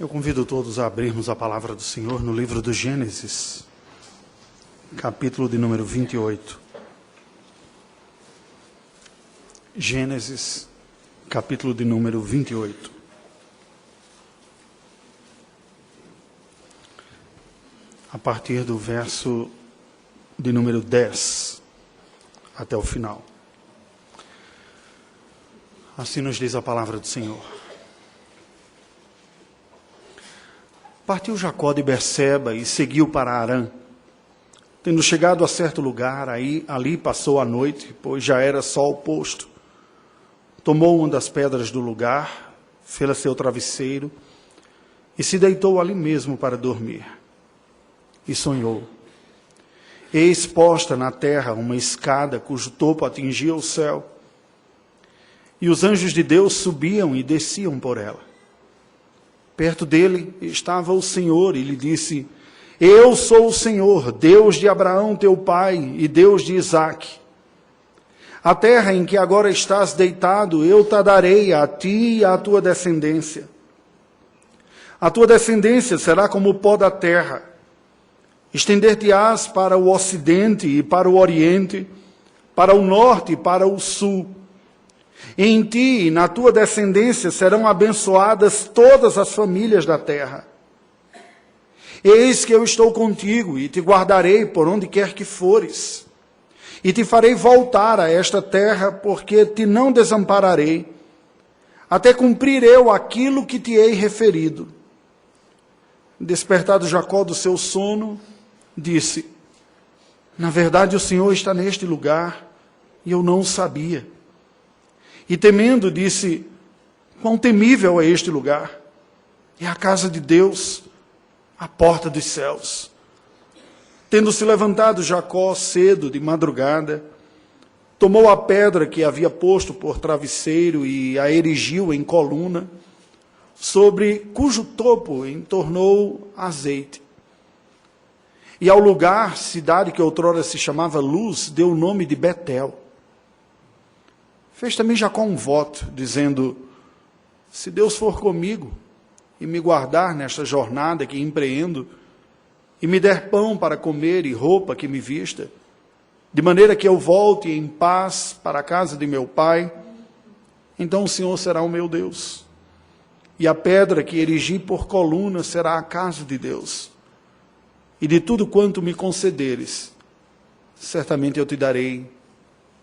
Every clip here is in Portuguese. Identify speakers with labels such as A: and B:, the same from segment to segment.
A: Eu convido todos a abrirmos a palavra do Senhor no livro do Gênesis, capítulo de número 28. Gênesis, capítulo de número 28. A partir do verso de número 10 até o final. Assim nos diz a palavra do Senhor. Partiu Jacó de Berseba e seguiu para Harã. Tendo chegado a certo lugar, ali passou a noite, pois já era sol posto. Tomou uma das pedras do lugar, fê-la seu travesseiro, e se deitou ali mesmo para dormir. E sonhou. Eis posta na terra uma escada cujo topo atingia o céu. E os anjos de Deus subiam e desciam por ela. Perto dele estava o Senhor e lhe disse: Eu sou o Senhor, Deus de Abraão teu pai e Deus de Isaque. A terra em que agora estás deitado, eu te darei a ti e à tua descendência. A tua descendência será como o pó da terra. Estender-te-ás para o ocidente e para o oriente, para o norte e para o sul. Em ti e na tua descendência serão abençoadas todas as famílias da terra. Eis que eu estou contigo e te guardarei por onde quer que fores. E te farei voltar a esta terra, porque te não desampararei, até cumprir eu aquilo que te hei referido. Despertado Jacó do seu sono, disse: Na verdade o Senhor está neste lugar, e eu não o sabia. E temendo, disse: Quão temível é este lugar! É a casa de Deus, a porta dos céus. Tendo-se levantado Jacó cedo, de madrugada, tomou a pedra que havia posto por travesseiro e a erigiu em coluna, sobre cujo topo entornou azeite. E ao lugar, cidade que outrora se chamava Luz, deu o nome de Betel. Fez também Jacó um voto, dizendo: Se Deus for comigo e me guardar nesta jornada que empreendo, e me der pão para comer e roupa que me vista, de maneira que eu volte em paz para a casa de meu pai, então o Senhor será o meu Deus. E a pedra que erigi por coluna será a casa de Deus. E de tudo quanto me concederes, certamente eu te darei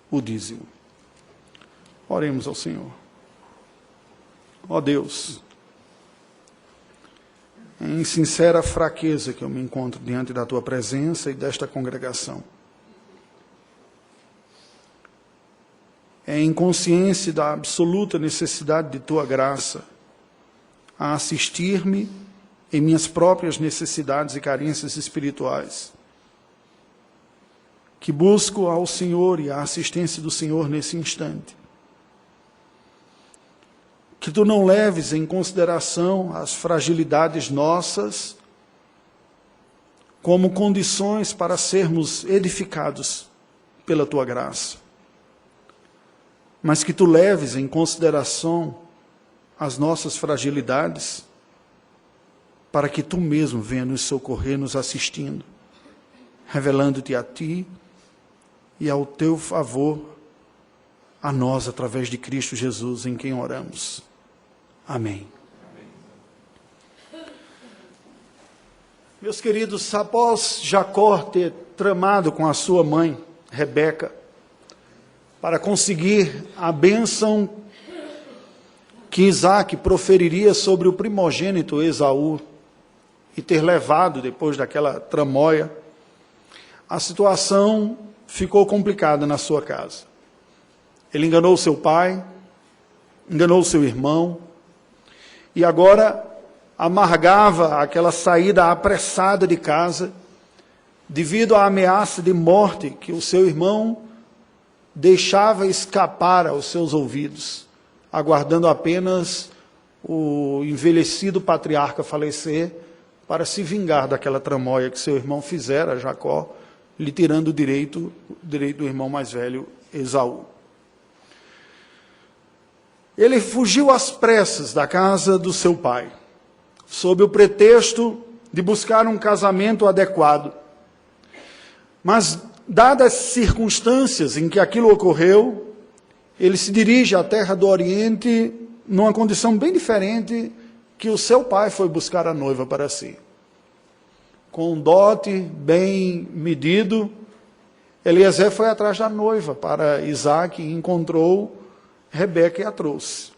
A: o dízimo. Oremos ao Senhor. Ó Deus, é em sincera fraqueza que eu me encontro diante da Tua presença e desta congregação. É em consciência da absoluta necessidade de Tua graça a assistir-me em minhas próprias necessidades e carências espirituais, que busco ao Senhor e a assistência do Senhor nesse instante. Que Tu não leves em consideração as fragilidades nossas como condições para sermos edificados pela Tua graça, mas que Tu leves em consideração as nossas fragilidades para que Tu mesmo venha nos socorrer, nos assistindo, revelando-te a Ti e ao Teu favor a nós através de Cristo Jesus, em quem oramos. Amém. Meus queridos, após Jacó ter tramado com a sua mãe, Rebeca, para conseguir a bênção que Isaque proferiria sobre o primogênito Esaú, e ter levado depois daquela tramóia, a situação ficou complicada na sua casa. Ele enganou seu pai, enganou seu irmão, e agora amargava aquela saída apressada de casa, devido à ameaça de morte que o seu irmão deixava escapar aos seus ouvidos, aguardando apenas o envelhecido patriarca falecer, para se vingar daquela tramóia que seu irmão fizera a Jacó, lhe tirando o direito do irmão mais velho, Esaú. Ele fugiu às pressas da casa do seu pai, sob o pretexto de buscar um casamento adequado. Mas, dadas as circunstâncias em que aquilo ocorreu, ele se dirige à terra do Oriente numa condição bem diferente que o seu pai foi buscar a noiva para si. Com um dote bem medido, Eliezer foi atrás da noiva para Isaac e encontrou Rebeca e a trouxe.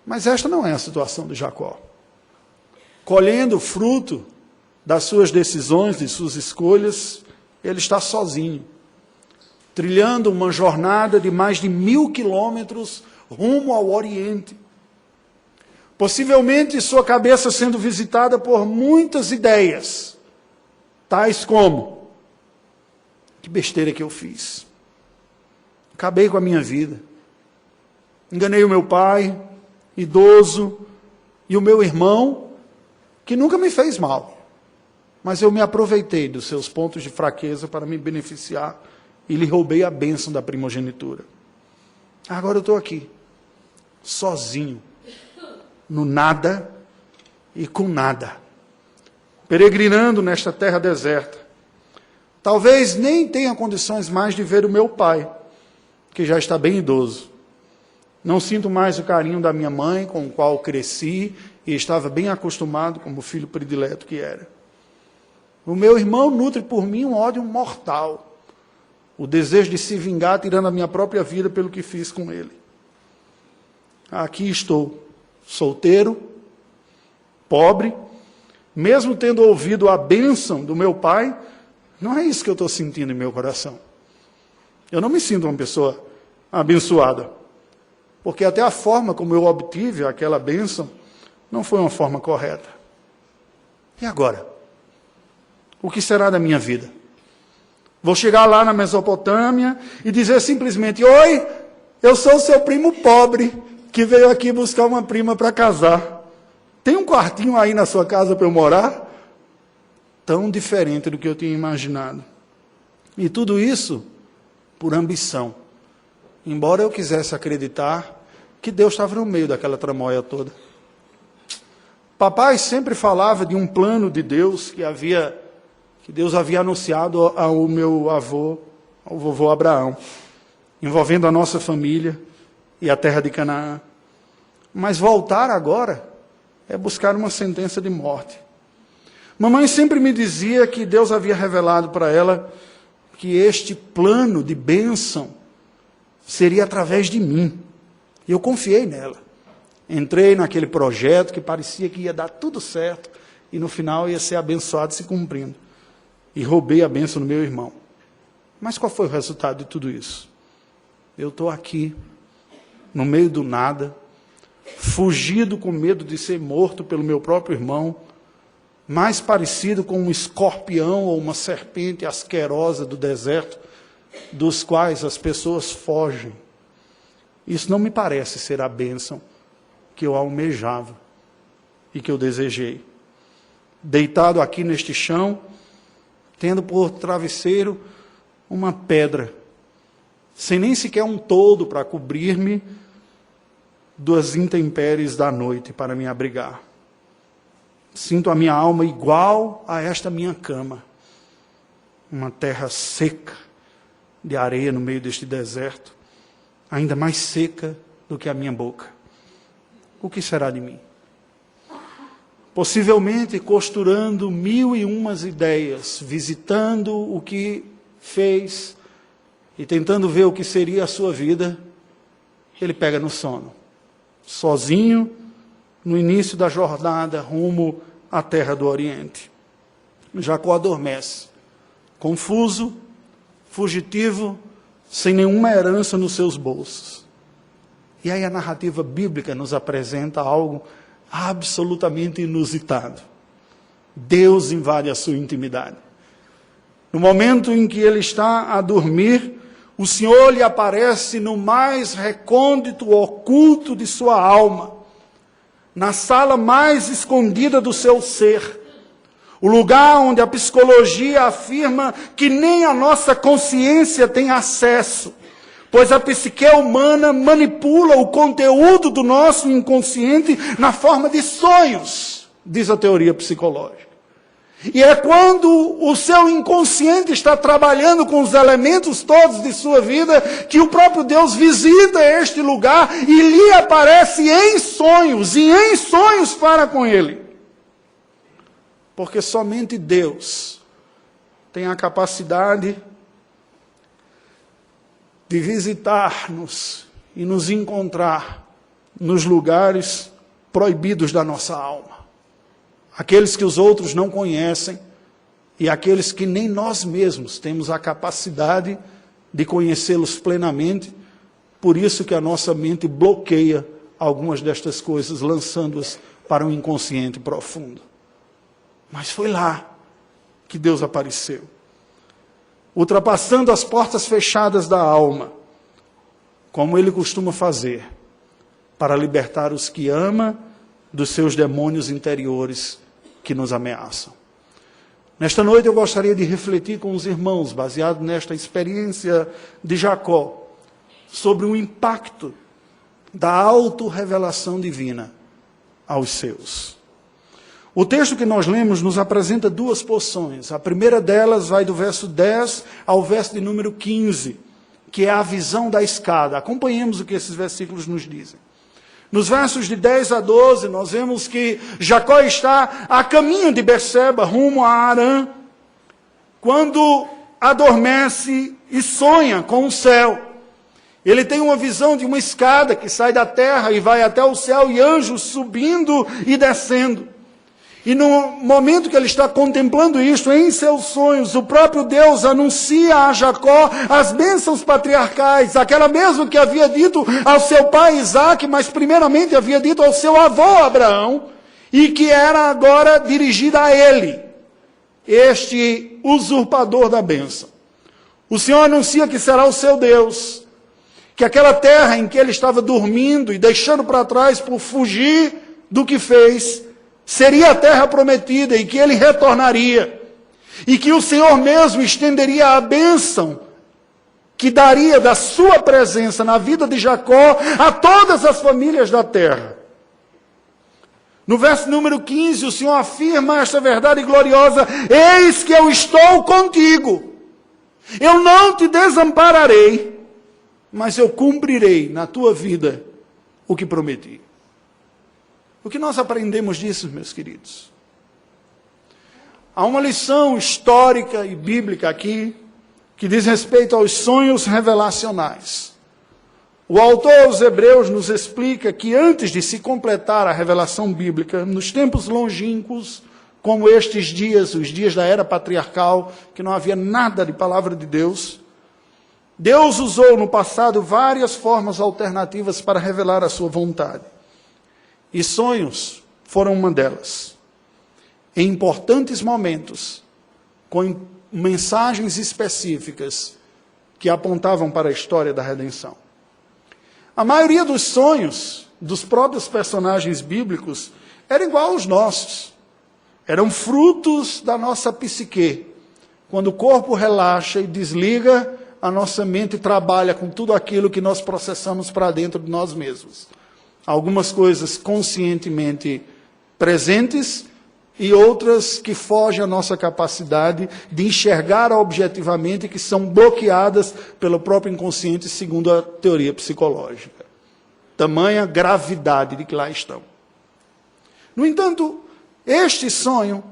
A: Mas esta não é a situação de Jacó. Colhendo o fruto das suas decisões, de suas escolhas, ele está sozinho, trilhando uma jornada de mais de 1000 quilômetros rumo ao Oriente. Possivelmente sua cabeça sendo visitada por muitas ideias, tais como: que besteira que eu fiz. Acabei com a minha vida. Enganei o meu pai, idoso, e o meu irmão, que nunca me fez mal. Mas eu me aproveitei dos seus pontos de fraqueza para me beneficiar e lhe roubei a bênção da primogenitura. Agora eu estou aqui, sozinho, no nada e com nada, peregrinando nesta terra deserta. Talvez nem tenha condições mais de ver o meu pai, que já está bem idoso. Não sinto mais o carinho da minha mãe, com o qual cresci e estava bem acostumado como filho predileto que era. O meu irmão nutre por mim um ódio mortal, o desejo de se vingar, tirando a minha própria vida pelo que fiz com ele. Aqui estou, solteiro, pobre, mesmo tendo ouvido a bênção do meu pai, não é isso que eu estou sentindo em meu coração. Eu não me sinto uma pessoa abençoada, porque até a forma como eu obtive aquela bênção não foi uma forma correta. E agora? O que será da minha vida? Vou chegar lá na Mesopotâmia e dizer simplesmente: oi, eu sou o seu primo pobre, que veio aqui buscar uma prima para casar. Tem um quartinho aí na sua casa para eu morar? Tão diferente do que eu tinha imaginado. E tudo isso por ambição. Embora eu quisesse acreditar que Deus estava no meio daquela tramóia toda. Papai sempre falava de um plano de Deus que Deus havia anunciado ao meu avô, ao vovô Abraão, envolvendo a nossa família e a terra de Canaã. Mas voltar agora é buscar uma sentença de morte. Mamãe sempre me dizia que Deus havia revelado para ela que este plano de bênção seria através de mim. E eu confiei nela. Entrei naquele projeto que parecia que ia dar tudo certo e no final ia ser abençoado se cumprindo. E roubei a bênção do meu irmão. Mas qual foi o resultado de tudo isso? Eu estou aqui, no meio do nada, fugido com medo de ser morto pelo meu próprio irmão, mais parecido com um escorpião ou uma serpente asquerosa do deserto, dos quais as pessoas fogem. Isso não me parece ser a bênção que eu almejava e que eu desejei. Deitado aqui neste chão, tendo por travesseiro uma pedra, sem nem sequer um toldo para cobrir-me das intempéries da noite para me abrigar. Sinto a minha alma igual a esta minha cama, uma terra seca de areia no meio deste deserto, ainda mais seca do que a minha boca. O que será de mim? Possivelmente costurando 1001 ideias, visitando o que fez e tentando ver o que seria a sua vida, ele pega no sono, sozinho, no início da jornada rumo à terra do Oriente. Jacó adormece, confuso, fugitivo, sem nenhuma herança nos seus bolsos. E aí a narrativa bíblica nos apresenta algo absolutamente inusitado. Deus invade a sua intimidade. No momento em que ele está a dormir, o Senhor lhe aparece no mais recôndito, oculto de sua alma, na sala mais escondida do seu ser, o lugar onde a psicologia afirma que nem a nossa consciência tem acesso, pois a psique humana manipula o conteúdo do nosso inconsciente na forma de sonhos. diz a teoria psicológica. E é quando o seu inconsciente está trabalhando com os elementos todos de sua vida, que o próprio Deus visita este lugar e lhe aparece em sonhos, e em sonhos fala com ele. Porque somente Deus tem a capacidade de visitar-nos e nos encontrar nos lugares proibidos da nossa alma. Aqueles que os outros não conhecem e aqueles que nem nós mesmos temos a capacidade de conhecê-los plenamente. Por isso que a nossa mente bloqueia algumas destas coisas, lançando-as para um inconsciente profundo. Mas foi lá que Deus apareceu, ultrapassando as portas fechadas da alma, como Ele costuma fazer, para libertar os que ama dos seus demônios interiores que nos ameaçam. Nesta noite eu gostaria de refletir com os irmãos, baseado nesta experiência de Jacó, sobre o impacto da autorrevelação divina aos seus. O texto que nós lemos nos apresenta duas porções. A primeira delas vai do verso 10 ao verso de número 15, que é a visão da escada. Acompanhemos o que esses versículos nos dizem. Nos versos de 10 a 12, nós vemos que Jacó está a caminho de Berseba, rumo a Harã, quando adormece e sonha com o céu. Ele tem uma visão de uma escada que sai da terra e vai até o céu, e anjos subindo e descendo. E no momento que ele está contemplando isto, em seus sonhos, o próprio Deus anuncia a Jacó as bênçãos patriarcais, aquela mesma que havia dito ao seu pai Isaque, mas primeiramente havia dito ao seu avô Abraão, e que era agora dirigida a ele, este usurpador da bênção. O Senhor anuncia que será o seu Deus, que aquela terra em que ele estava dormindo e deixando para trás por fugir do que fez, seria a terra prometida e que ele retornaria. E que o Senhor mesmo estenderia a bênção que daria da sua presença na vida de Jacó a todas as famílias da terra. No verso número 15, o Senhor afirma esta verdade gloriosa: eis que eu estou contigo. Eu não te desampararei, mas eu cumprirei na tua vida o que prometi. O que nós aprendemos disso, meus queridos? Há uma lição histórica e bíblica aqui, que diz respeito aos sonhos revelacionais. O autor aos Hebreus nos explica que antes de se completar a revelação bíblica, nos tempos longínquos, como estes dias, os dias da era patriarcal, que não havia nada de palavra de Deus, Deus usou no passado várias formas alternativas para revelar a sua vontade. E sonhos foram uma delas. Em importantes momentos, com mensagens específicas que apontavam para a história da redenção. A maioria dos sonhos dos próprios personagens bíblicos era igual aos nossos. Eram frutos da nossa psique. Quando o corpo relaxa e desliga, a nossa mente trabalha com tudo aquilo que nós processamos para dentro de nós mesmos. Algumas coisas conscientemente presentes e outras que fogem à nossa capacidade de enxergar objetivamente, que são bloqueadas pelo próprio inconsciente, segundo a teoria psicológica. Tamanha gravidade de que lá estão. No entanto, este sonho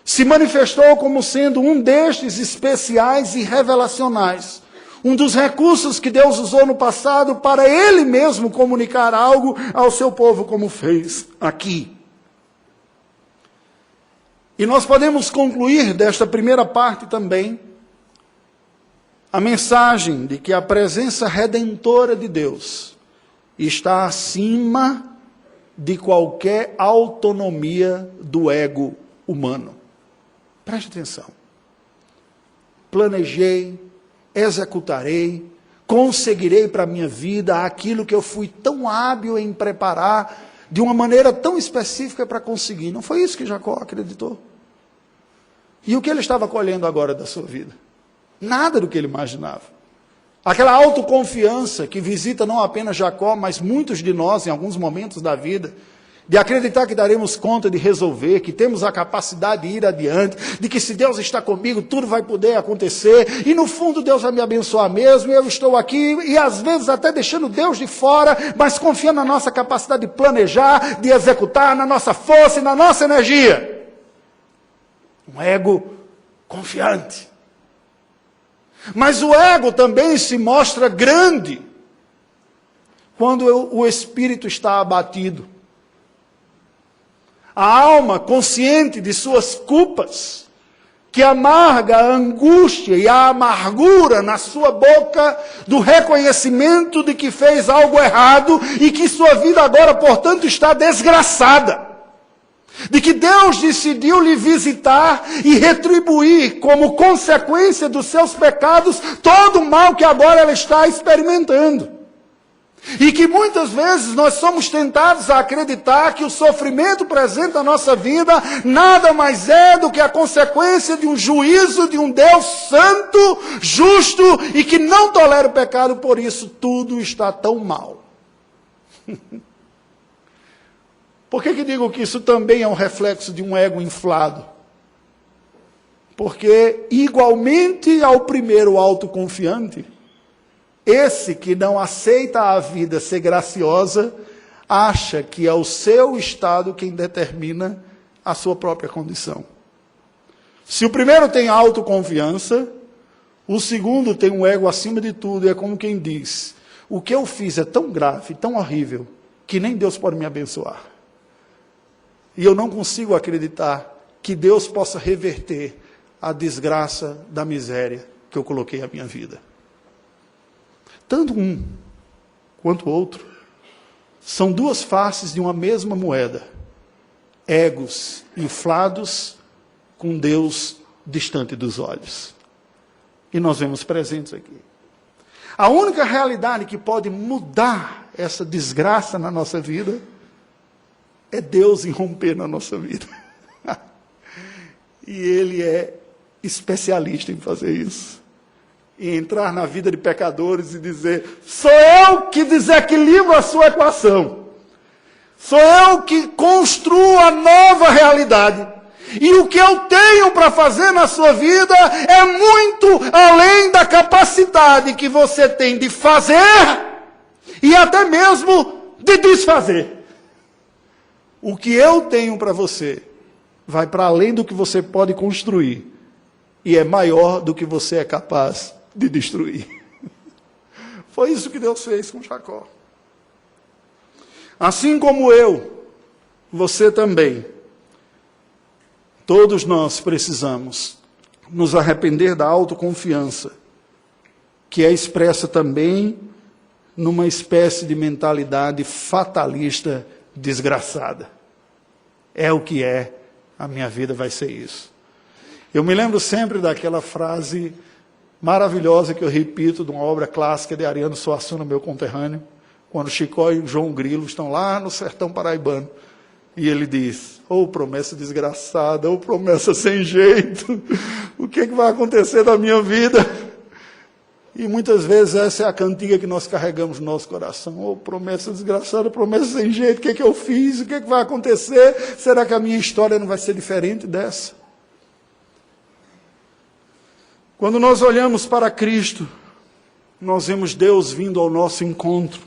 A: se manifestou como sendo um destes especiais e revelacionais. Um dos recursos que Deus usou no passado para Ele mesmo comunicar algo ao seu povo, como fez aqui. E nós podemos concluir desta primeira parte também a mensagem de que a presença redentora de Deus está acima de qualquer autonomia do ego humano. Preste atenção. Planejei, executarei, conseguirei para a minha vida aquilo que eu fui tão hábil em preparar de uma maneira tão específica para conseguir. Não foi isso que Jacó acreditou? E o que ele estava colhendo agora da sua vida? Nada do que ele imaginava. Aquela autoconfiança que visita não apenas Jacó, mas muitos de nós em alguns momentos da vida, de acreditar que daremos conta de resolver, que temos a capacidade de ir adiante, de que se Deus está comigo, tudo vai poder acontecer, e no fundo Deus vai me abençoar mesmo, e eu estou aqui, e às vezes até deixando Deus de fora, mas confiando na nossa capacidade de planejar, de executar, na nossa força e na nossa energia. Um ego confiante. Mas o ego também se mostra grande quando o espírito está abatido. A alma, consciente de suas culpas, que amarga a angústia e a amargura na sua boca do reconhecimento de que fez algo errado e que sua vida agora, portanto, está desgraçada. De que Deus decidiu lhe visitar e retribuir como consequência dos seus pecados todo o mal que agora ela está experimentando. E que muitas vezes nós somos tentados a acreditar que o sofrimento presente na nossa vida nada mais é do que a consequência de um juízo de um Deus santo, justo e que não tolera o pecado, por isso tudo está tão mal. Por que digo que isso também é um reflexo de um ego inflado? Porque, igualmente ao primeiro autoconfiante, esse que não aceita a vida ser graciosa, acha que é o seu estado quem determina a sua própria condição. Se o primeiro tem autoconfiança, o segundo tem um ego acima de tudo, e é como quem diz, o que eu fiz é tão grave, tão horrível, que nem Deus pode me abençoar. E eu não consigo acreditar que Deus possa reverter a desgraça da miséria que eu coloquei na minha vida. Tanto um quanto o outro são duas faces de uma mesma moeda. Egos inflados com Deus distante dos olhos. E nós vemos presentes aqui. A única realidade que pode mudar essa desgraça na nossa vida é Deus irromper na nossa vida. E Ele é especialista em fazer isso. E entrar na vida de pecadores e dizer, sou eu que desequilibro a sua equação. Sou eu que construo a nova realidade. E o que eu tenho para fazer na sua vida é muito além da capacidade que você tem de fazer e até mesmo de desfazer. O que eu tenho para você vai para além do que você pode construir e é maior do que você é capaz de destruir. Foi isso que Deus fez com Jacó. Assim como eu, você também, todos nós precisamos nos arrepender da autoconfiança, que é expressa também numa espécie de mentalidade fatalista desgraçada. É o que é, a minha vida vai ser isso. Eu me lembro sempre daquela frase maravilhosa que eu repito de uma obra clássica de Ariano Suassuna, meu conterrâneo, quando Chicó e João Grilo estão lá no sertão paraibano. E ele diz, promessa desgraçada, promessa sem jeito, o que vai acontecer na minha vida? E muitas vezes essa é a cantiga que nós carregamos no nosso coração. Promessa desgraçada, promessa sem jeito, o que eu fiz? O que vai acontecer? Será que a minha história não vai ser diferente dessa? Quando nós olhamos para Cristo, nós vemos Deus vindo ao nosso encontro,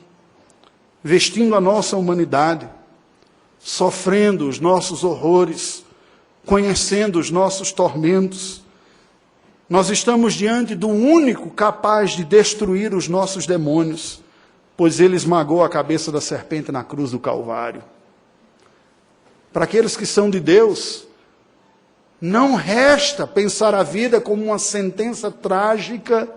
A: vestindo a nossa humanidade, sofrendo os nossos horrores, conhecendo os nossos tormentos. Nós estamos diante do único capaz de destruir os nossos demônios, pois ele esmagou a cabeça da serpente na cruz do Calvário. Para aqueles que são de Deus, não resta pensar a vida como uma sentença trágica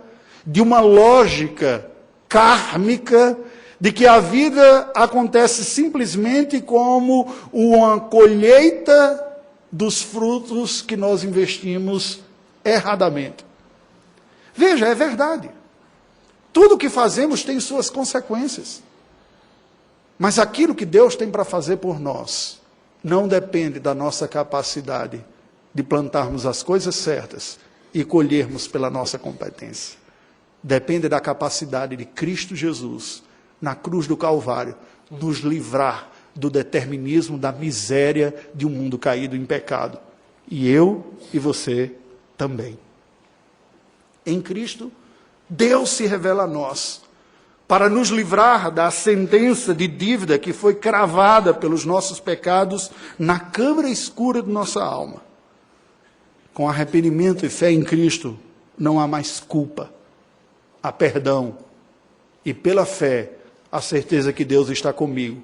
A: de uma lógica kármica, de que a vida acontece simplesmente como uma colheita dos frutos que nós investimos erradamente. Veja, é verdade. Tudo o que fazemos tem suas consequências. Mas aquilo que Deus tem para fazer por nós não depende da nossa capacidade de plantarmos as coisas certas e colhermos pela nossa competência. Depende da capacidade de Cristo Jesus, na cruz do Calvário, nos livrar do determinismo, da miséria de um mundo caído em pecado. E eu e você também. Em Cristo, Deus se revela a nós para nos livrar da sentença de dívida que foi cravada pelos nossos pecados na câmara escura de nossa alma. Com arrependimento e fé em Cristo, não há mais culpa, há perdão. E pela fé, a certeza que Deus está comigo,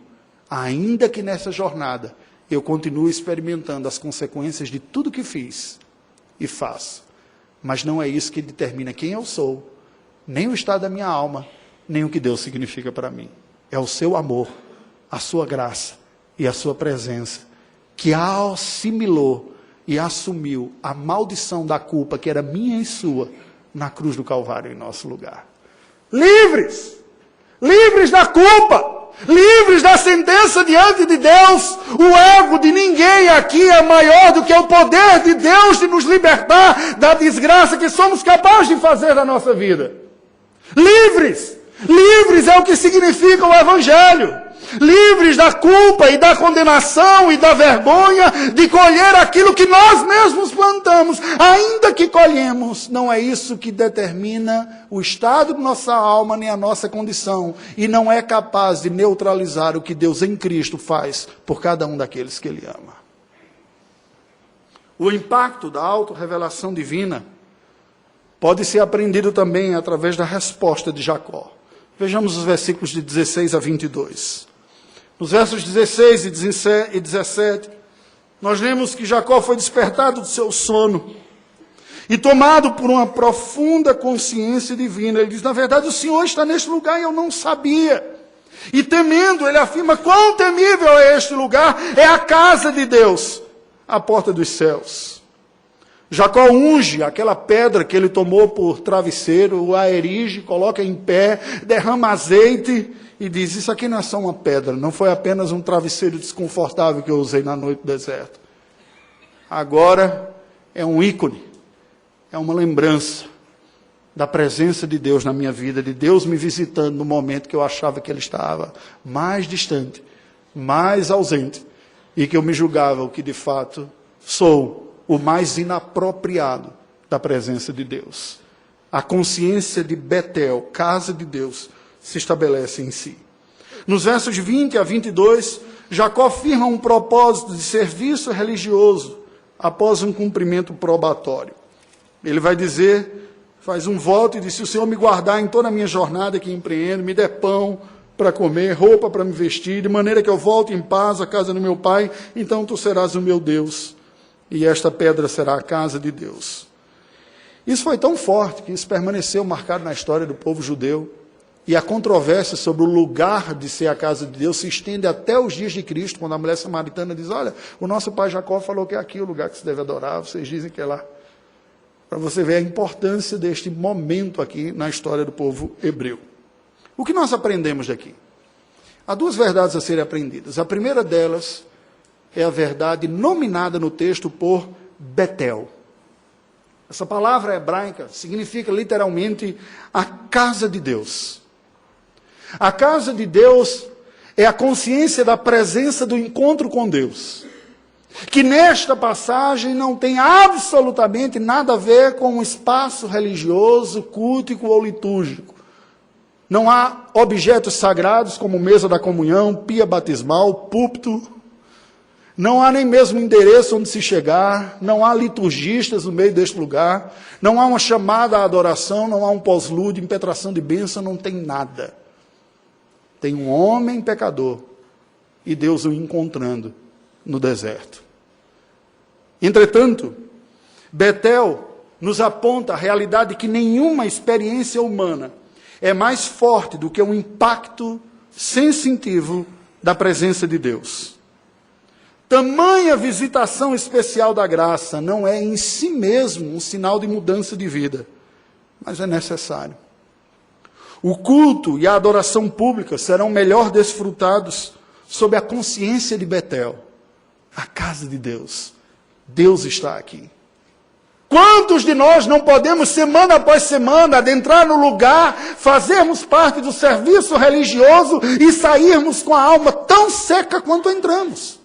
A: ainda que nessa jornada eu continue experimentando as consequências de tudo que fiz e faço. Mas não é isso que determina quem eu sou, nem o estado da minha alma, nem o que Deus significa para mim. É o seu amor, a sua graça e a sua presença, que assimilou e assumiu a maldição da culpa que era minha e sua, na cruz do Calvário em nosso lugar. Livres! Livres da culpa! Livres da sentença diante de Deus. O ego de ninguém aqui é maior do que o poder de Deus de nos libertar da desgraça que somos capazes de fazer na nossa vida. Livres! Livres é o que significa o Evangelho. Livres da culpa e da condenação e da vergonha de colher aquilo que nós mesmos plantamos. Ainda que colhemos, não é isso que determina o estado de nossa alma nem a nossa condição. E não é capaz de neutralizar o que Deus em Cristo faz por cada um daqueles que Ele ama. O impacto da autorrevelação divina pode ser aprendido também através da resposta de Jacó. Vejamos os versículos de 16 a 22. Nos versos 16 e 17, nós lemos que Jacó foi despertado do seu sono e tomado por uma profunda consciência divina. Ele diz, na verdade, o Senhor está neste lugar e eu não sabia. E temendo, ele afirma, quão temível é este lugar, é a casa de Deus, a porta dos céus. Jacó unge aquela pedra que ele tomou por travesseiro, a erige, coloca em pé, derrama azeite e diz, isso aqui não é só uma pedra, não foi apenas um travesseiro desconfortável que eu usei na noite do deserto. Agora é um ícone, é uma lembrança da presença de Deus na minha vida, de Deus me visitando no momento que eu achava que Ele estava mais distante, mais ausente, e que eu me julgava o que de fato sou, o mais inapropriado da presença de Deus. A consciência de Betel, casa de Deus, se estabelece em si. Nos versos 20 a 22, Jacó firma um propósito de serviço religioso após um cumprimento probatório. Ele vai dizer, faz um voto e diz, se o Senhor me guardar em toda a minha jornada que empreendo, me der pão para comer, roupa para me vestir, de maneira que eu volte em paz à casa do meu pai, então tu serás o meu Deus, e esta pedra será a casa de Deus. Isso foi tão forte que isso permaneceu marcado na história do povo judeu, e a controvérsia sobre o lugar de ser a casa de Deus se estende até os dias de Cristo, quando a mulher samaritana diz, olha, o nosso pai Jacó falou que é aqui o lugar que se deve adorar, vocês dizem que é lá. Para você ver a importância deste momento aqui na história do povo hebreu. O que nós aprendemos daqui? Há duas verdades a serem aprendidas. A primeira delas é a verdade nominada no texto por Betel. Essa palavra hebraica significa literalmente a casa de Deus. A casa de Deus é a consciência da presença do encontro com Deus, que nesta passagem não tem absolutamente nada a ver com um espaço religioso, cultico ou litúrgico. Não há objetos sagrados como mesa da comunhão, pia batismal, púlpito. Não há nem mesmo endereço onde se chegar, não há liturgistas no meio deste lugar, não há uma chamada à adoração, não há um pós-lúdio, impetração de bênção, não tem nada. Tem um homem pecador e Deus o encontrando no deserto. Entretanto, Betel nos aponta a realidade que nenhuma experiência humana é mais forte do que o impacto sensitivo da presença de Deus. Tamanha visitação especial da graça não é em si mesmo um sinal de mudança de vida, mas é necessário. O culto e a adoração pública serão melhor desfrutados sob a consciência de Betel, a casa de Deus. Deus está aqui. Quantos de nós não podemos, semana após semana, adentrar no lugar, fazermos parte do serviço religioso e sairmos com a alma tão seca quanto entramos?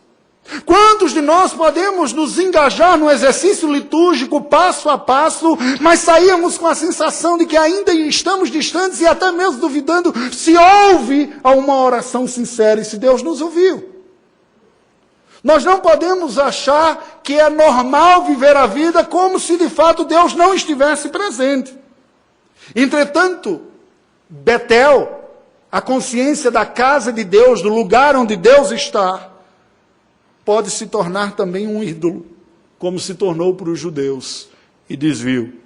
A: Quantos de nós podemos nos engajar no exercício litúrgico passo a passo, mas sairmos com a sensação de que ainda estamos distantes e até mesmo duvidando se houve uma oração sincera e se Deus nos ouviu? Nós não podemos achar que é normal viver a vida como se de fato Deus não estivesse presente. Entretanto, Betel, a consciência da casa de Deus, do lugar onde Deus está, pode se tornar também um ídolo, como se tornou para os judeus, e desvio.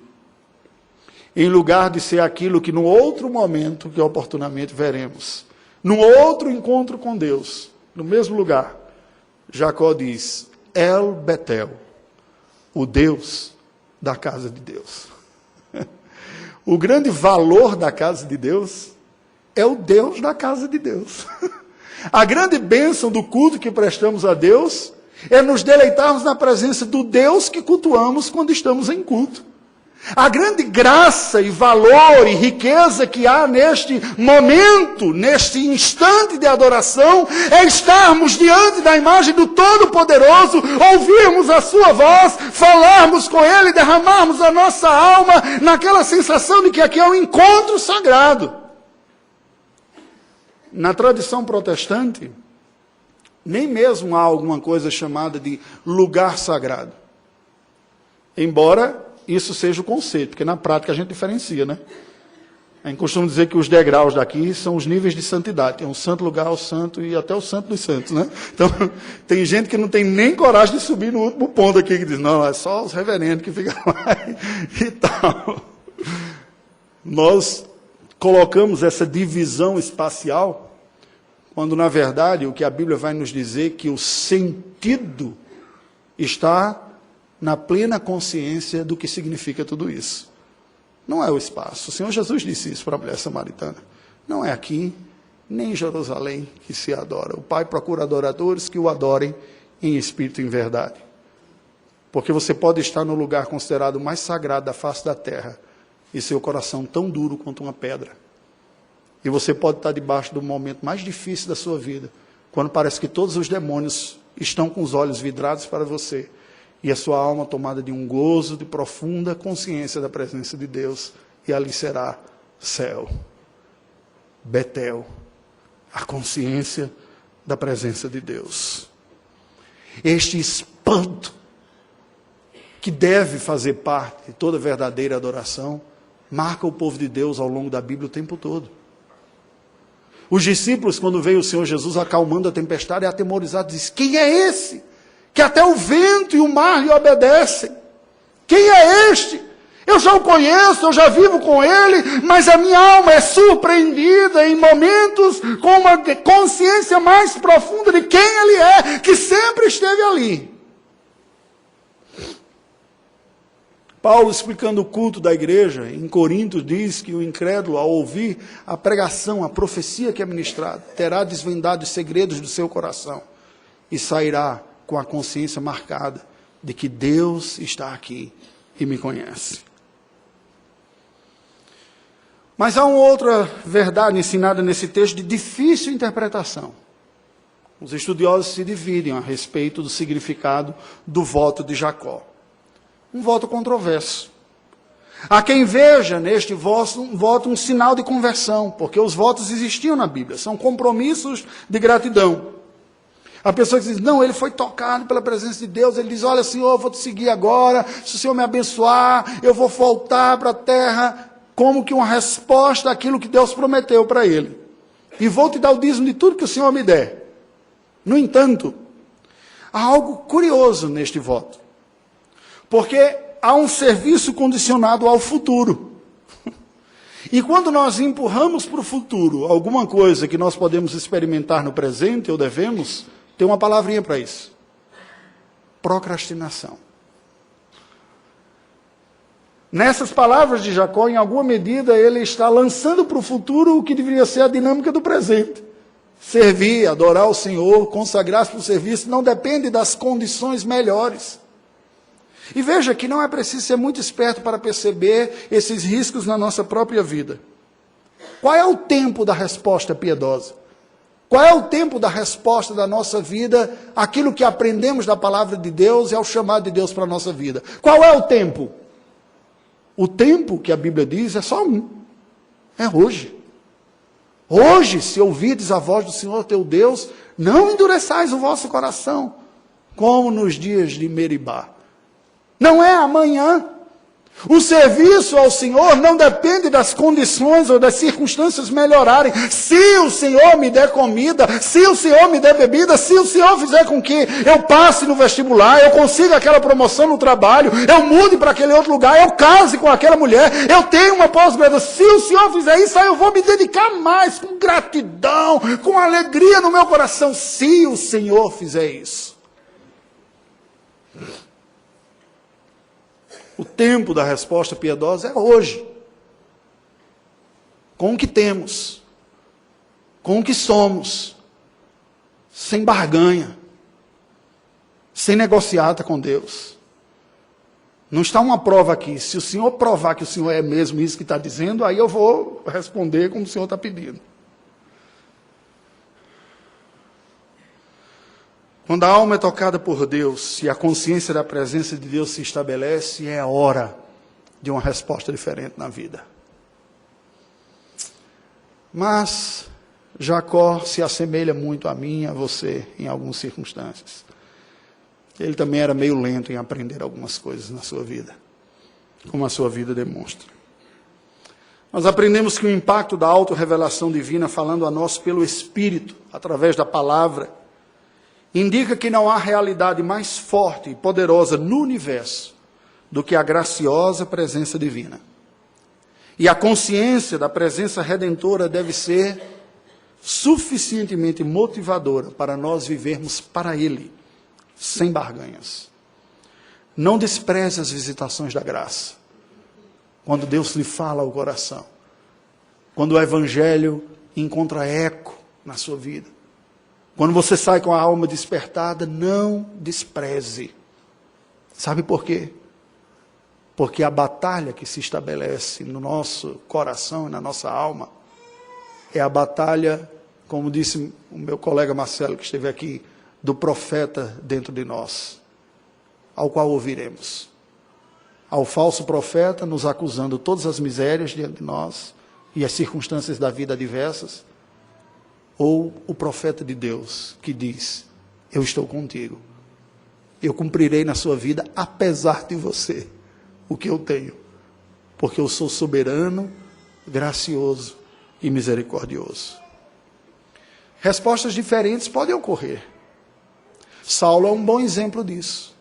A: Em lugar de ser aquilo que no outro momento, que oportunamente veremos, num outro encontro com Deus, no mesmo lugar, Jacó diz, El Betel, o Deus da casa de Deus. O grande valor da casa de Deus é o Deus da casa de Deus. A grande bênção do culto que prestamos a Deus é nos deleitarmos na presença do Deus que cultuamos quando estamos em culto. A grande graça e valor e riqueza que há neste momento, neste instante de adoração, é estarmos diante da imagem do Todo-Poderoso, ouvirmos a sua voz, falarmos com Ele, derramarmos a nossa alma naquela sensação de que aqui é um encontro sagrado. Na tradição protestante, nem mesmo há alguma coisa chamada de lugar sagrado. Embora isso seja o conceito, porque na prática a gente diferencia, né? A gente costuma dizer que os degraus daqui são os níveis de santidade. Tem um santo lugar, o santo e até o santo dos santos, né? Então, tem gente que não tem nem coragem de subir no último ponto aqui, que diz, não, é só os reverendos que ficam lá e tal. Nós colocamos essa divisão espacial, quando na verdade o que a Bíblia vai nos dizer é que o sentido está na plena consciência do que significa tudo isso. Não é o espaço. O Senhor Jesus disse isso para a mulher samaritana. Não é aqui, nem em Jerusalém que se adora. O Pai procura adoradores que o adorem em espírito e em verdade. Porque você pode estar no lugar considerado mais sagrado da face da terra e seu coração tão duro quanto uma pedra. E você pode estar debaixo do momento mais difícil da sua vida, quando parece que todos os demônios estão com os olhos vidrados para você, e a sua alma tomada de um gozo, de profunda consciência da presença de Deus, e ali será céu. Betel, a consciência da presença de Deus. Este espanto, que deve fazer parte de toda verdadeira adoração, marca o povo de Deus ao longo da Bíblia o tempo todo. Os discípulos, quando veio o Senhor Jesus acalmando a tempestade, atemorizados, dizem, quem é esse? Que até o vento e o mar lhe obedecem. Quem é este? Eu já o conheço, eu já vivo com ele, mas a minha alma é surpreendida em momentos com uma consciência mais profunda de quem ele é, que sempre esteve ali. Paulo, explicando o culto da igreja, em Corinto, diz que o incrédulo, ao ouvir a pregação, a profecia que é ministrada, terá desvendado os segredos do seu coração e sairá com a consciência marcada de que Deus está aqui e me conhece. Mas há uma outra verdade ensinada nesse texto de difícil interpretação. Os estudiosos se dividem a respeito do significado do voto de Jacó. Um voto controverso. Há quem veja neste voto um sinal de conversão, porque os votos existiam na Bíblia, são compromissos de gratidão. A pessoa que diz, não, ele foi tocado pela presença de Deus, ele diz, olha Senhor, eu vou te seguir agora, se o Senhor me abençoar, eu vou voltar para a terra, como que uma resposta àquilo que Deus prometeu para ele. E vou te dar o dízimo de tudo que o Senhor me der. No entanto, há algo curioso neste voto. Porque há um serviço condicionado ao futuro. E quando nós empurramos para o futuro alguma coisa que nós podemos experimentar no presente, ou devemos, tem uma palavrinha para isso. Procrastinação. Nessas palavras de Jacó, em alguma medida, ele está lançando para o futuro o que deveria ser a dinâmica do presente. Servir, adorar o Senhor, consagrar-se para o serviço, não depende das condições melhores. E veja que não é preciso ser muito esperto para perceber esses riscos na nossa própria vida. Qual é o tempo da resposta piedosa? Qual é o tempo da resposta da nossa vida, aquilo que aprendemos da palavra de Deus e ao chamado de Deus para a nossa vida? Qual é o tempo? O tempo que a Bíblia diz é só um. É hoje. Hoje, se ouvirdes a voz do Senhor teu Deus, não endureçais o vosso coração, como nos dias de Meribá. Não é amanhã. O serviço ao Senhor não depende das condições ou das circunstâncias melhorarem. Se o Senhor me der comida, se o Senhor me der bebida, se o Senhor fizer com que eu passe no vestibular, eu consiga aquela promoção no trabalho, eu mude para aquele outro lugar, eu case com aquela mulher, eu tenho uma pós-graduação. Se o Senhor fizer isso, aí eu vou me dedicar mais, com gratidão, com alegria no meu coração. Se o Senhor fizer isso. O tempo da resposta piedosa é hoje. Com o que temos. Com o que somos. Sem barganha. Sem negociata com Deus. Não está uma prova aqui. Se o Senhor provar que o Senhor é mesmo isso que está dizendo, aí eu vou responder como o Senhor está pedindo. Quando a alma é tocada por Deus e a consciência da presença de Deus se estabelece, é a hora de uma resposta diferente na vida. Mas Jacó se assemelha muito a mim e a você em algumas circunstâncias. Ele também era meio lento em aprender algumas coisas na sua vida, como a sua vida demonstra. Nós aprendemos que o impacto da autorrevelação divina, falando a nós pelo Espírito, através da palavra, indica que não há realidade mais forte e poderosa no universo do que a graciosa presença divina. E a consciência da presença redentora deve ser suficientemente motivadora para nós vivermos para Ele, sem barganhas. Não despreze as visitações da graça. Quando Deus lhe fala ao coração. Quando o Evangelho encontra eco na sua vida. Quando você sai com a alma despertada, não despreze. Sabe por quê? Porque a batalha que se estabelece no nosso coração e na nossa alma é a batalha, como disse o meu colega Marcelo, que esteve aqui, do profeta dentro de nós, ao qual ouviremos. Ao falso profeta nos acusando todas as misérias diante de nós e as circunstâncias da vida adversas, ou o profeta de Deus que diz, eu estou contigo, eu cumprirei na sua vida, apesar de você, o que eu tenho, porque eu sou soberano, gracioso e misericordioso. Respostas diferentes podem ocorrer. Saulo é um bom exemplo disso.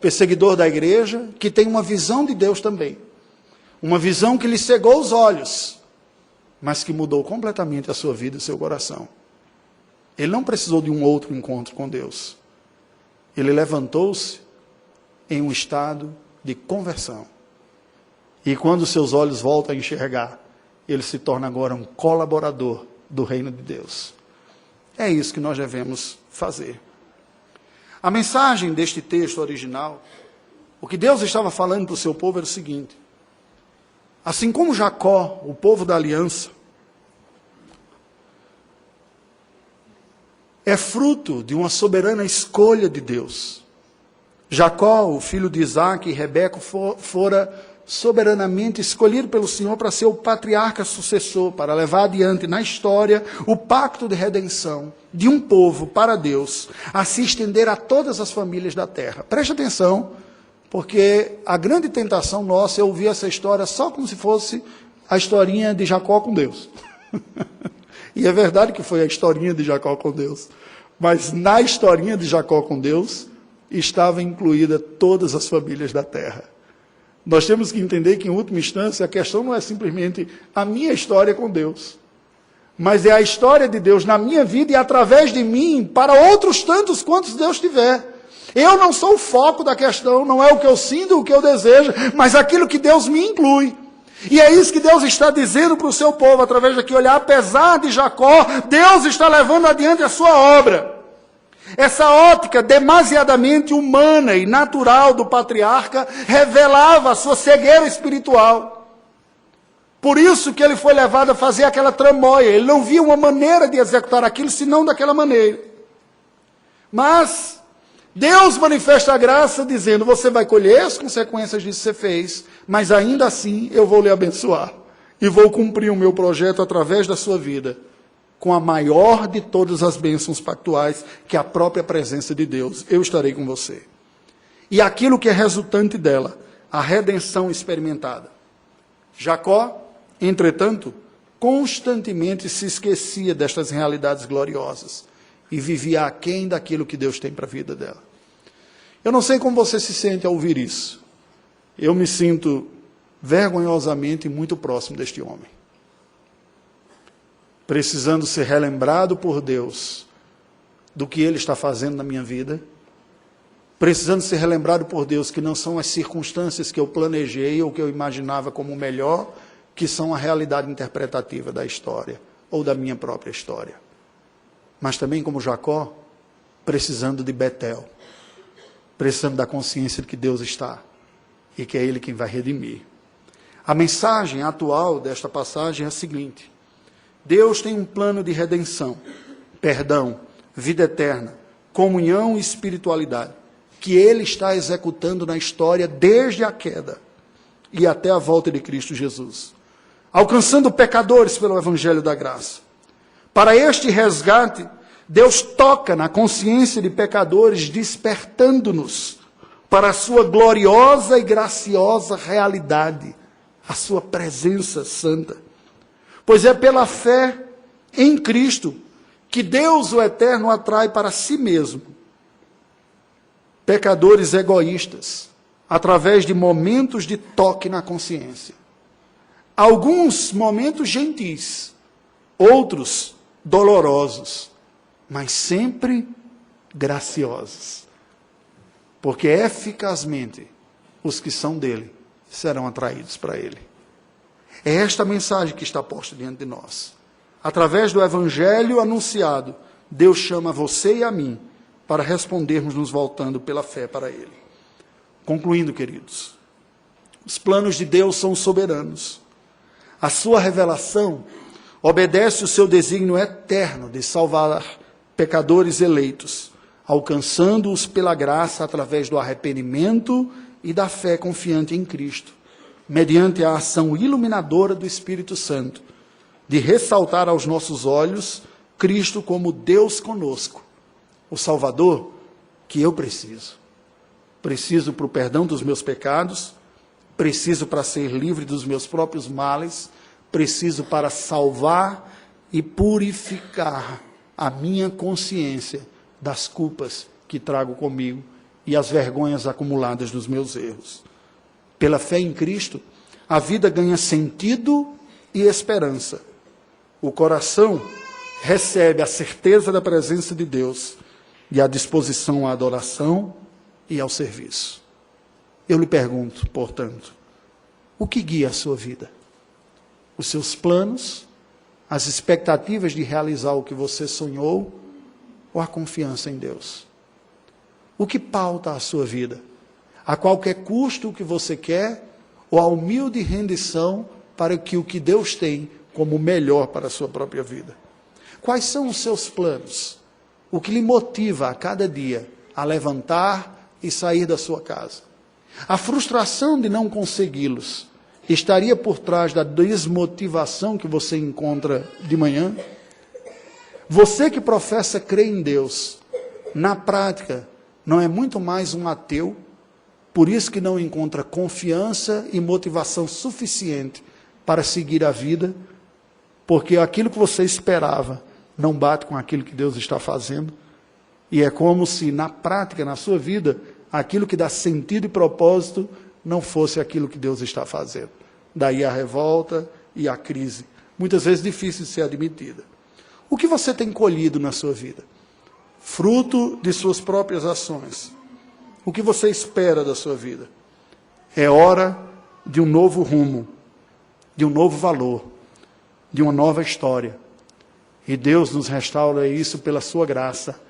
A: Perseguidor da igreja, que tem uma visão de Deus também. Uma visão que lhe cegou os olhos, mas que mudou completamente a sua vida e o seu coração. Ele não precisou de um outro encontro com Deus. Ele levantou-se em um estado de conversão. E quando seus olhos voltam a enxergar, ele se torna agora um colaborador do reino de Deus. É isso que nós devemos fazer. A mensagem deste texto original, o que Deus estava falando para o seu povo era o seguinte: assim como Jacó, o povo da aliança, é fruto de uma soberana escolha de Deus. Jacó, o filho de Isaac e Rebeca, fora soberanamente escolhido pelo Senhor para ser o patriarca sucessor, para levar adiante na história o pacto de redenção de um povo para Deus, a se estender a todas as famílias da terra. Preste atenção, porque a grande tentação nossa é ouvir essa história só como se fosse a historinha de Jacó com Deus. E é verdade que foi a historinha de Jacó com Deus, mas na historinha de Jacó com Deus estava incluída todas as famílias da terra. Nós temos que entender que, em última instância, a questão não é simplesmente a minha história com Deus, mas é a história de Deus na minha vida e através de mim, para outros tantos quantos Deus tiver. Eu não sou o foco da questão, não é o que eu sinto, o que eu desejo, mas aquilo que Deus me inclui. E é isso que Deus está dizendo para o seu povo, através daqui, olhar, apesar de Jacó, Deus está levando adiante a sua obra. Essa ótica demasiadamente humana e natural do patriarca revelava a sua cegueira espiritual. Por isso que ele foi levado a fazer aquela tramóia. Ele não via uma maneira de executar aquilo, senão daquela maneira. Mas Deus manifesta a graça dizendo, você vai colher as consequências disso que você fez, mas ainda assim eu vou lhe abençoar. E vou cumprir o meu projeto através da sua vida, com a maior de todas as bênçãos pactuais, que é a própria presença de Deus. Eu estarei com você. E aquilo que é resultante dela, a redenção experimentada. Jacó, entretanto, constantemente se esquecia destas realidades gloriosas e vivia aquém daquilo que Deus tem para a vida dela. Eu não sei como você se sente ao ouvir isso. Eu me sinto vergonhosamente muito próximo deste homem. Precisando ser relembrado por Deus do que Ele está fazendo na minha vida, precisando ser relembrado por Deus que não são as circunstâncias que eu planejei ou que eu imaginava como melhor, que são a realidade interpretativa da história, ou da minha própria história. Mas também como Jacó, precisando de Betel, precisando da consciência de que Deus está, e que é Ele quem vai redimir. A mensagem atual desta passagem é a seguinte: Deus tem um plano de redenção, perdão, vida eterna, comunhão e espiritualidade, que Ele está executando na história desde a queda e até a volta de Cristo Jesus, alcançando pecadores pelo Evangelho da Graça. Para este resgate, Deus toca na consciência de pecadores, despertando-nos para a sua gloriosa e graciosa realidade, a sua presença santa. Pois é pela fé em Cristo que Deus, o Eterno, atrai para si mesmo pecadores egoístas, através de momentos de toque na consciência. Alguns momentos gentis, outros dolorosos, mas sempre graciosos. Porque eficazmente os que são dele serão atraídos para ele. É esta mensagem que está posta diante de nós. Através do Evangelho anunciado, Deus chama você e a mim para respondermos nos voltando pela fé para Ele. Concluindo, queridos, os planos de Deus são soberanos. A sua revelação obedece o seu desígnio eterno de salvar pecadores eleitos, alcançando-os pela graça através do arrependimento e da fé confiante em Cristo, mediante a ação iluminadora do Espírito Santo, de ressaltar aos nossos olhos Cristo como Deus conosco, o Salvador que eu preciso. Preciso para o perdão dos meus pecados, preciso para ser livre dos meus próprios males, preciso para salvar e purificar a minha consciência das culpas que trago comigo e as vergonhas acumuladas dos meus erros. Pela fé em Cristo, a vida ganha sentido e esperança. O coração recebe a certeza da presença de Deus e a disposição à adoração e ao serviço. Eu lhe pergunto, portanto, o que guia a sua vida? Os seus planos, as expectativas de realizar o que você sonhou, ou a confiança em Deus? O que pauta a sua vida? A qualquer custo o que você quer, ou a humilde rendição para que o que Deus tem como melhor para a sua própria vida? Quais são os seus planos? O que lhe motiva a cada dia a levantar e sair da sua casa? A frustração de não consegui-los estaria por trás da desmotivação que você encontra de manhã? Você que professa crer em Deus, na prática, não é muito mais um ateu, por isso que não encontra confiança e motivação suficiente para seguir a vida, porque aquilo que você esperava não bate com aquilo que Deus está fazendo, e é como se na prática, na sua vida, aquilo que dá sentido e propósito não fosse aquilo que Deus está fazendo. Daí a revolta e a crise, muitas vezes difícil de ser admitida. O que você tem colhido na sua vida? Fruto de suas próprias ações. O que você espera da sua vida? É hora de um novo rumo, de um novo valor, de uma nova história. E Deus nos restaura isso pela sua graça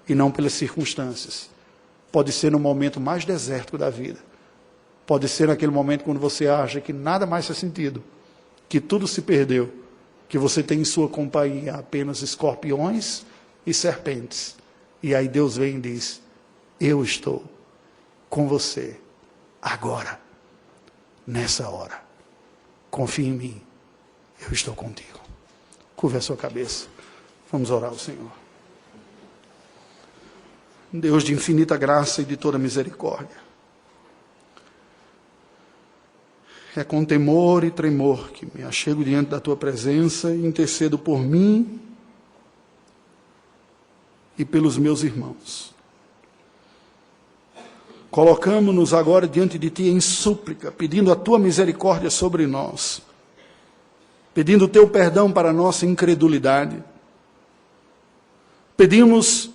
A: e não pelas circunstâncias. Pode ser no momento mais desértico da vida. Pode ser naquele momento quando você acha que nada mais faz sentido, que tudo se perdeu, que você tem em sua companhia apenas escorpiões e serpentes. E aí Deus vem e diz: eu estou com você agora, nessa hora. Confie em mim, eu estou contigo. Curva a sua cabeça, vamos orar ao Senhor. Deus de infinita graça e de toda misericórdia, é com temor e tremor que me achego diante da Tua presença e intercedo por mim e pelos meus irmãos. Colocamos-nos agora diante de Ti em súplica, pedindo a Tua misericórdia sobre nós, pedindo o Teu perdão para a nossa incredulidade. Pedimos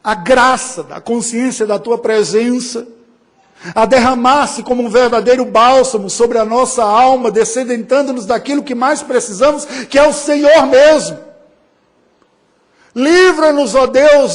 A: a graça da consciência da Tua presença, a derramar-se como um verdadeiro bálsamo sobre a nossa alma, descedentando-nos daquilo que mais precisamos, que é o Senhor mesmo. Livra-nos, ó Deus,